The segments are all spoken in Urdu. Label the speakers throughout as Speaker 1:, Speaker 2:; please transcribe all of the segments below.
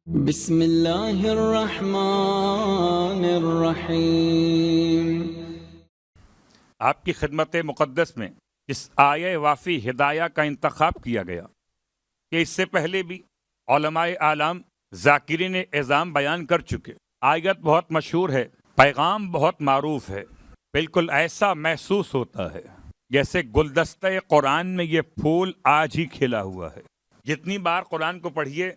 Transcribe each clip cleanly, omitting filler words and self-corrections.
Speaker 1: بسم اللہ الرحمن الرحیم۔
Speaker 2: آپ کی خدمت مقدس میں اس آیہ وافی ہدایہ کا انتخاب کیا گیا کہ اس سے پہلے بھی علماء اعلام ذاکرین اعظام بیان کر چکے۔ آیت بہت مشہور ہے، پیغام بہت معروف ہے، بالکل ایسا محسوس ہوتا ہے جیسے گلدستہ قرآن میں یہ پھول آج ہی کھلا ہوا ہے۔ جتنی بار قرآن کو پڑھیے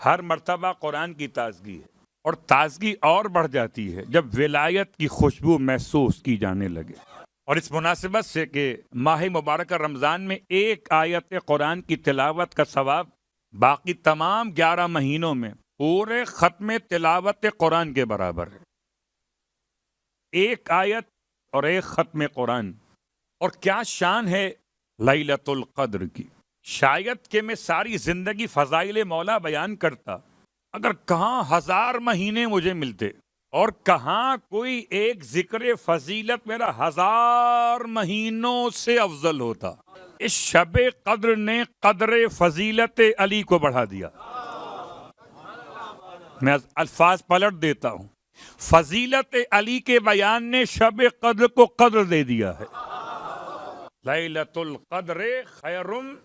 Speaker 2: ہر مرتبہ قرآن کی تازگی ہے، اور تازگی اور بڑھ جاتی ہے جب ولایت کی خوشبو محسوس کی جانے لگے۔ اور اس مناسبت سے کہ ماہ مبارکہ رمضان میں ایک آیت قرآن کی تلاوت کا ثواب باقی تمام 11 مہینوں میں پورے ختم تلاوت قرآن کے برابر ہے۔ ایک آیت اور ایک ختم قرآن، اور کیا شان ہے لیلۃ القدر کی۔ شاید کہ میں ساری زندگی فضائل مولا بیان کرتا، اگر کہاں 1000 مہینے مجھے ملتے، اور کہاں کوئی ایک ذکر فضیلت میرا 1000 مہینوں سے افضل ہوتا۔ اس شب قدر نے قدر فضیلت علی کو بڑھا دیا۔ میں الفاظ پلٹ دیتا ہوں، فضیلت علی کے بیان نے شب قدر کو قدر دے دیا ہے۔ لیلۃ القدر خیرم،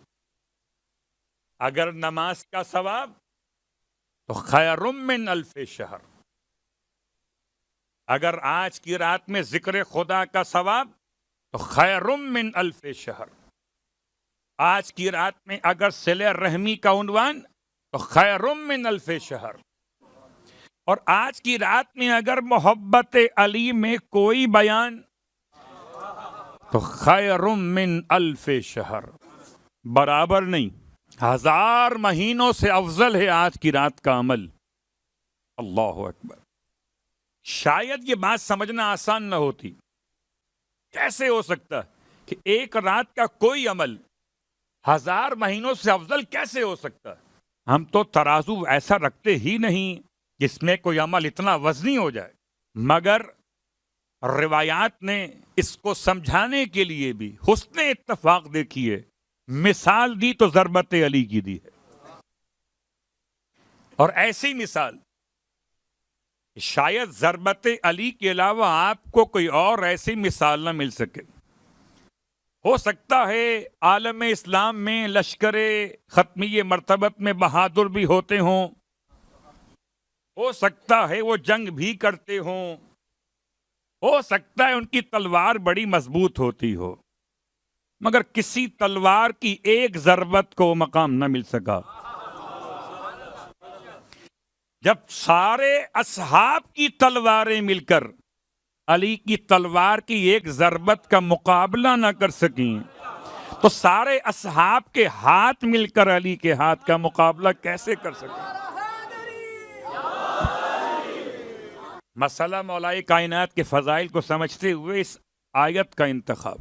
Speaker 2: اگر نماز کا ثواب تو خیرم من الف شہر، اگر آج کی رات میں ذکر خدا کا ثواب تو خیرم من الف شہر، آج کی رات میں اگر صلہ رحمی کا عنوان تو خیرم من الف شہر، اور آج کی رات میں اگر محبت علی میں کوئی بیان تو خیرم من الف شہر، برابر نہیں، 1000 مہینوں سے افضل ہے آج کی رات کا عمل۔ اللہ اکبر۔ شاید یہ بات سمجھنا آسان نہ ہوتی، کیسے ہو سکتا کہ ایک رات کا کوئی عمل 1000 مہینوں سے افضل کیسے ہو سکتا؟ ہم تو ترازو ایسا رکھتے ہی نہیں جس میں کوئی عمل اتنا وزنی ہو جائے، مگر روایات نے اس کو سمجھانے کے لیے بھی حسن اتفاق دیکھیے، مثال دی تو ضربت علی کی دی ہے۔ اور ایسی مثال شاید ضربت علی کے علاوہ آپ کو کوئی اور ایسی مثال نہ مل سکے۔ ہو سکتا ہے عالم اسلام میں لشکر ختمی مرتبت میں بہادر بھی ہوتے ہوں، ہو سکتا ہے وہ جنگ بھی کرتے ہوں، ہو سکتا ہے ان کی تلوار بڑی مضبوط ہوتی ہو، مگر کسی تلوار کی ایک ضربت کو مقام نہ مل سکا۔ جب سارے اصحاب کی تلواریں مل کر علی کی تلوار کی ایک ضربت کا مقابلہ نہ کر سکیں، تو سارے اصحاب کے ہاتھ مل کر علی کے ہاتھ کا مقابلہ کیسے کر سکیں؟ مسئلہ مولائے کائنات کے فضائل کو سمجھتے ہوئے اس آیت کا انتخاب،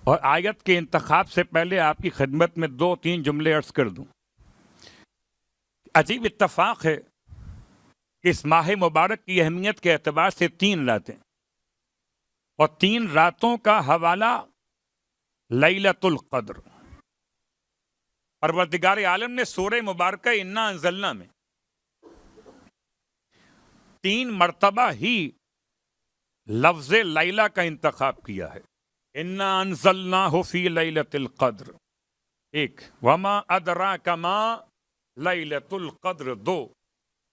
Speaker 2: اور آیت کے انتخاب سے پہلے آپ کی خدمت میں 2-3 جملے عرض کر دوں۔ عجیب اتفاق ہے کہ اس ماہ مبارک کی اہمیت کے اعتبار سے 3 راتیں، اور 3 راتوں کا حوالہ لیلۃ القدر۔ پروردگار عالم نے سورہ مبارکہ انا انزلنا میں 3 مرتبہ ہی لفظ لیلہ کا انتخاب کیا ہے۔ انا انزلناہ فی لیلۃ القدر، 1، وما ادراک ما لیلۃ القدر، 2،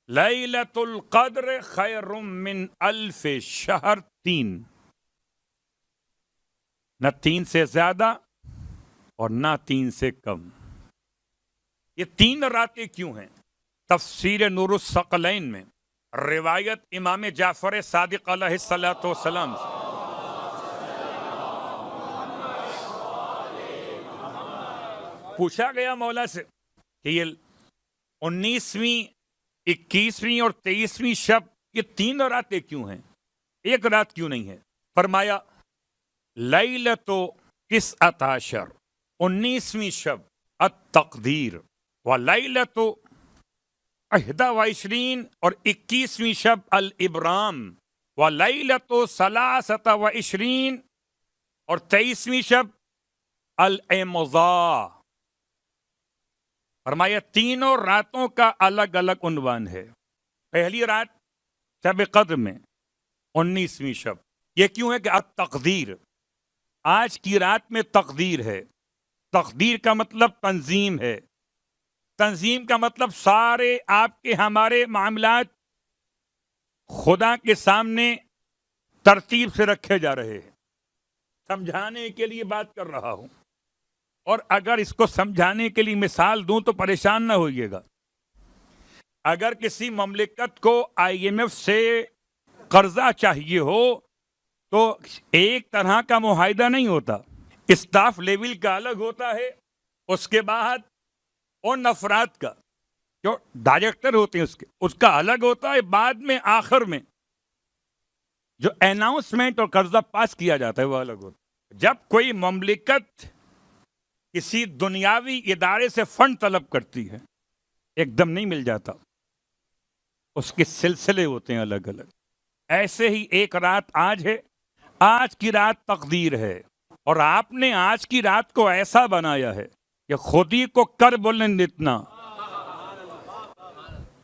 Speaker 2: لیلۃ القدر خیر من الف شہر، 3۔ نہ 3 سے زیادہ اور نہ 3 سے کم۔ یہ 3 راتیں کیوں ہیں؟ تفسیر نور الثقلین میں روایت امام جعفر صادق علیہ الصلوۃ والسلام سے پوچھا گیا مولا سے کہ یہ 19ویں، 21ویں اور 23ویں شب، یہ 3 راتیں کیوں ہیں، ایک رات کیوں نہیں ہے؟ فرمایا لیلۃ 19، 19ویں شب التقدیر، و لیلۃ 21 اور 21ویں شب الابرام، و لیلۃ 23 اور 23ویں شب الامضاء۔ فرمایا تینوں راتوں کا الگ الگ عنوان ہے. پہلی رات شب قدر میں 19ویں شب. یہ کیوں ہے کہ التقدیر، آج کی رات میں تقدیر ہے. تقدیر کا مطلب تنظیم ہے. تنظیم کا مطلب سارے آپ کے ہمارے معاملات خدا کے سامنے ترتیب سے رکھے جا رہے ہیں. سمجھانے کے لیے بات کر رہا ہوں، اور اگر اس کو سمجھانے کے لیے مثال دوں تو پریشان نہ ہوئیے گا. اگر کسی مملکت کو IMF سے قرضہ چاہیے ہو تو ایک طرح کا معاہدہ نہیں ہوتا. اسٹاف لیول کا الگ ہوتا ہے، اس کے بعد ان افراد کا جو ڈائریکٹر ہوتے ہیں اس کا الگ ہوتا ہے. بعد میں آخر میں جو اناؤنسمنٹ اور قرضہ پاس کیا جاتا ہے وہ الگ ہوتا ہے. جب کوئی مملکت کسی دنیاوی ادارے سے فنڈ طلب کرتی ہے ایک دم نہیں مل جاتا، اس کے سلسلے ہوتے ہیں الگ الگ. ایسے ہی ایک رات آج ہے، آج کی رات تقدیر ہے، اور آپ نے آج کی رات کو ایسا بنایا ہے کہ خود ہی کو کر بلند اتنا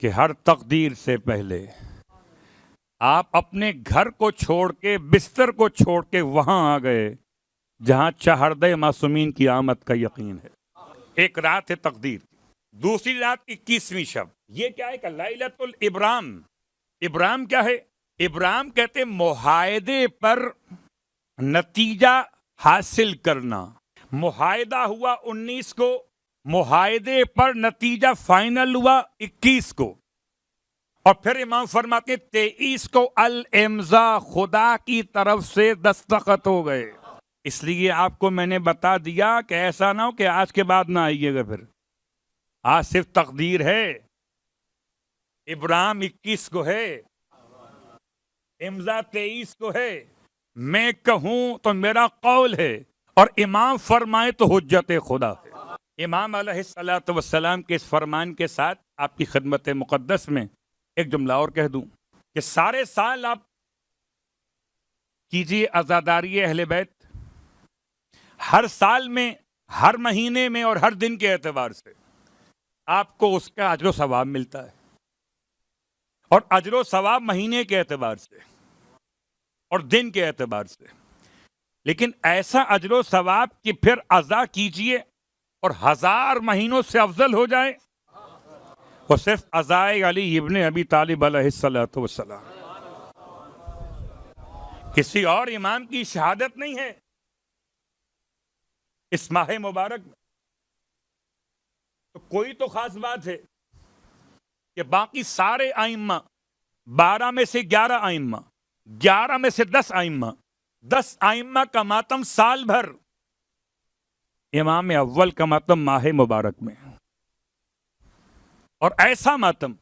Speaker 2: کہ ہر تقدیر سے پہلے آپ اپنے گھر کو چھوڑ کے، بستر کو چھوڑ کے وہاں آ گئے جہاں چہردے معصومین کی آمد کا یقین ہے. ایک رات ہے تقدیر. دوسری رات 21ویں شب. یہ کیا ہے کہ لیلۃ الابرام. ابرام کیا ہے؟ ابرام کہتے معاہدے پر نتیجہ حاصل کرنا. معاہدہ ہوا 19 کو، معاہدے پر نتیجہ فائنل ہوا 21 کو، اور پھر امام فرماتے ہیں 23 کو الامضا، خدا کی طرف سے دستخط ہو گئے. اس لیے آپ کو میں نے بتا دیا کہ ایسا نہ ہو کہ آج کے بعد نہ آئیے گا. پھر آج صرف تقدیر ہے. ابراہیم 21 کو ہے، امضا 23 کو ہے. میں کہوں تو میرا قول ہے، اور امام فرمائے تو حجت خدا ہے. امام علیہ الصلوۃ والسلام کے اس فرمان کے ساتھ آپ کی خدمت مقدس میں ایک جملہ اور کہہ دوں کہ سارے سال آپ کیجیے عزاداری اہل بیت. ہر سال میں، ہر مہینے میں اور ہر دن کے اعتبار سے آپ کو اس کا اجر و ثواب ملتا ہے، اور اجر و ثواب مہینے کے اعتبار سے اور دن کے اعتبار سے. لیکن ایسا اجر و ثواب کہ پھر ادا کیجیے اور 1000 مہینوں سے افضل ہو جائے، وہ صرف عزائے علی ابن ابی طالب علیہ الصلوۃ والسلام، کسی اور امام کی شہادت نہیں ہے اس ماہ مبارک میں. تو کوئی تو خاص بات ہے کہ باقی سارے ائمہ، 12 میں سے 11 ائمہ، 11 میں سے 10 ائمہ، 10 ائمہ کا ماتم سال بھر، امام اول کا ماتم ماہ مبارک میں. اور ایسا ماتم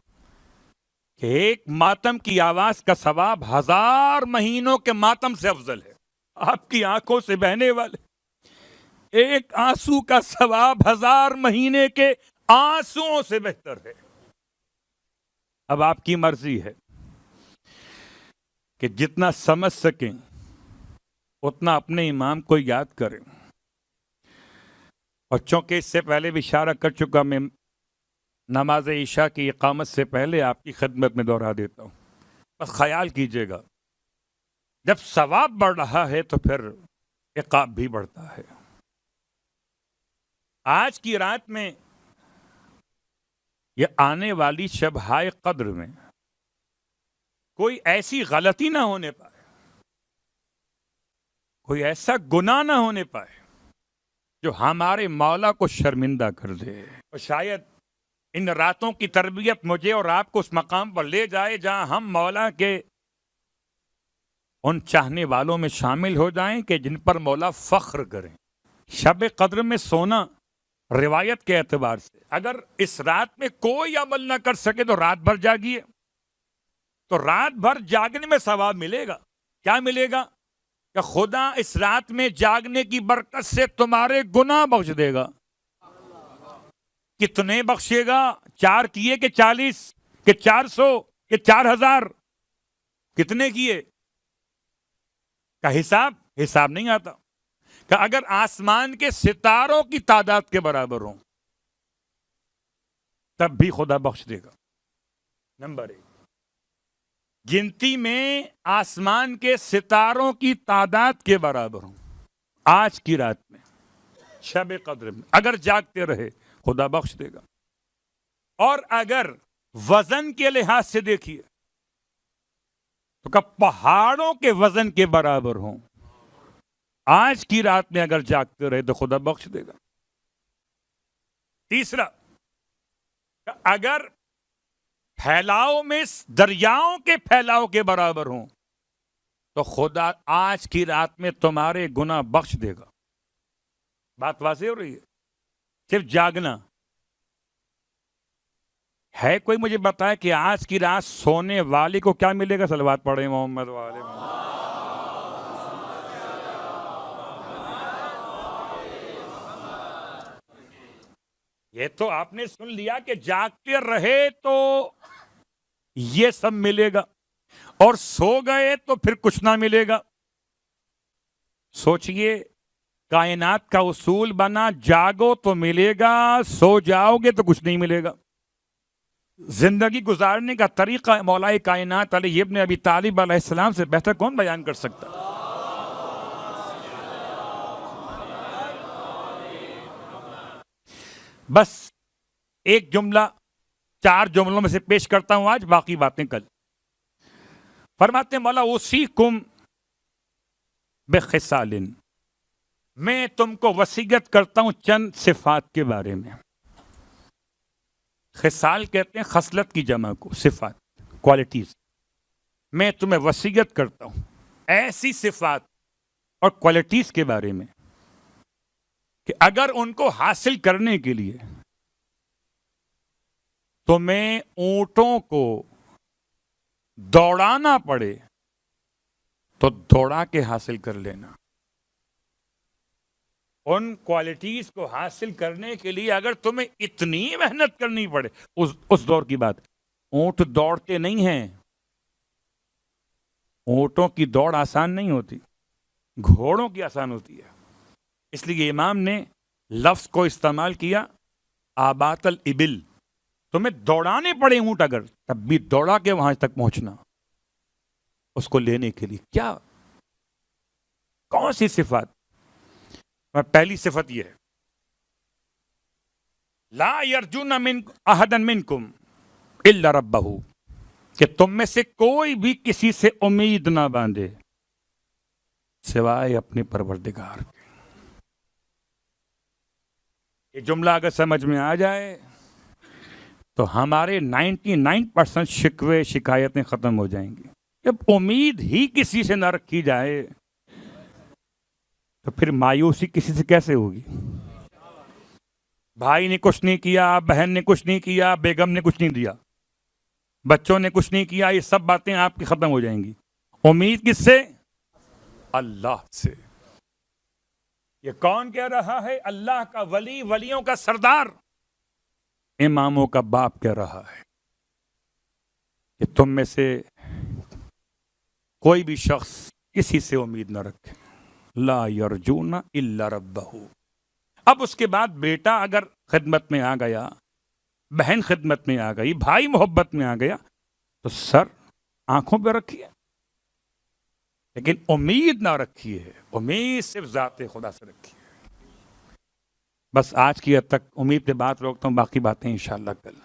Speaker 2: کہ ایک ماتم کی آواز کا ثواب 1000 مہینوں کے ماتم سے افضل ہے. آپ کی آنکھوں سے بہنے والے ایک آنسو کا ثواب 1000 مہینے کے آنسوؤں سے بہتر ہے. اب آپ کی مرضی ہے کہ جتنا سمجھ سکیں اتنا اپنے امام کو یاد کریں. اور چونکہ اس سے پہلے بھی اشارہ کر چکا، میں نماز عشاء کی اقامت سے پہلے آپ کی خدمت میں دوہرا دیتا ہوں. بس خیال کیجئے گا، جب ثواب بڑھ رہا ہے تو پھر عقاب بھی بڑھتا ہے. آج کی رات میں، یہ آنے والی شب ہائے قدر میں کوئی ایسی غلطی نہ ہونے پائے، کوئی ایسا گناہ نہ ہونے پائے جو ہمارے مولا کو شرمندہ کر دے. اور شاید ان راتوں کی تربیت مجھے اور آپ کو اس مقام پر لے جائے جہاں ہم مولا کے ان چاہنے والوں میں شامل ہو جائیں کہ جن پر مولا فخر کریں. شب قدر میں سونا روایت کے اعتبار سے، اگر اس رات میں کوئی عمل نہ کر سکے تو رات بھر جاگیے، تو رات بھر جاگنے میں ثواب ملے گا. کیا ملے گا؟ کہ خدا اس رات میں جاگنے کی برکت سے تمہارے گناہ بخش دے گا. کتنے بخشے گا؟ 4 کیے کہ 40 کہ 400 کہ 4000؟ کتنے کیے کا حساب نہیں آتا. کہ اگر آسمان کے ستاروں کی تعداد کے برابر ہوں تب بھی خدا بخش دے گا. نمبر 1، گنتی میں آسمان کے ستاروں کی تعداد کے برابر ہوں آج کی رات میں، شب قدر میں، اگر جاگتے رہے خدا بخش دے گا. اور اگر وزن کے لحاظ سے دیکھیے تو کہ پہاڑوں کے وزن کے برابر ہوں آج کی رات میں اگر جاگتے رہے تو خدا بخش دے گا. تیسرا، اگر پھیلاؤ میں دریاؤں کے پھیلاؤ کے برابر ہوں تو خدا آج کی رات میں تمہارے گناہ بخش دے گا. بات واضح ہو رہی ہے؟ صرف جاگنا ہے. کوئی مجھے بتائے کہ آج کی رات سونے والے کو کیا ملے گا؟ صلوات پڑھیں محمد والے محمد. یہ تو آپ نے سن لیا کہ جاگتے رہے تو یہ سب ملے گا، اور سو گئے تو پھر کچھ نہ ملے گا. سوچئے، کائنات کا اصول بنا جاگو تو ملے گا، سو جاؤ گے تو کچھ نہیں ملے گا. زندگی گزارنے کا طریقہ مولا کائنات علی ابن ابی طالب علیہ السلام سے بہتر کون بیان کر سکتا؟ بس ایک جملہ 4 جملوں میں سے پیش کرتا ہوں آج، باقی باتیں کل. فرماتے ہیں مولا اوصیکم بخصال، میں تم کو وصیت کرتا ہوں چند صفات کے بارے میں. خصال کہتے ہیں خصلت کی جمع کو، صفات، کوالٹیز. میں تمہیں وصیت کرتا ہوں ایسی صفات اور کوالٹیز کے بارے میں کہ اگر ان کو حاصل کرنے کے لیے تمہیں اونٹوں کو دوڑانا پڑے تو دوڑا کے حاصل کر لینا. ان کوالٹیز کو حاصل کرنے کے لیے اگر تمہیں اتنی محنت کرنی پڑے، اس دور کی بات، اونٹ دوڑتے نہیں ہیں. اونٹوں کی دوڑ آسان نہیں ہوتی، گھوڑوں کی آسان ہوتی ہے. اس لیے امام نے لفظ کو استعمال کیا آبات الابل. تمہیں دوڑانے پڑے اونٹ اگر، تب بھی دوڑا کے وہاں تک پہنچنا اس کو لینے کے لیے. کیا کون سی صفات؟ پہلی صفت یہ ہے، لا یرجون من احدا منکم الا ربہ، کہ تم میں سے کوئی بھی کسی سے امید نہ باندھے سوائے اپنے پروردگار کے. یہ جملہ اگر سمجھ میں آ جائے تو ہمارے 99% شکوے شکایتیں ختم ہو جائیں گی. جب امید ہی کسی سے نہ رکھی جائے تو پھر مایوسی کسی سے کیسے ہوگی؟ بھائی نے کچھ نہیں کیا، بہن نے کچھ نہیں کیا، بیگم نے کچھ نہیں دیا، بچوں نے کچھ نہیں کیا، یہ سب باتیں آپ کی ختم ہو جائیں گی. امید کس سے؟ اللہ سے. یہ کون کہہ رہا ہے؟ اللہ کا ولی، ولیوں کا سردار، اماموں کا باپ کہہ رہا ہے کہ تم میں سے کوئی بھی شخص کسی سے امید نہ رکھے. لا یرجون الا ربہ. اب اس کے بعد بیٹا اگر خدمت میں آ گیا، بہن خدمت میں آ گئی، بھائی محبت میں آ گیا تو سر آنکھوں پہ رکھیے، لیکن امید نہ رکھیے. امید صرف ذات خدا سے رکھیے. بس آج کی حد تک امید پہ بات روکتا ہوں، باقی باتیں انشاءاللہ کل.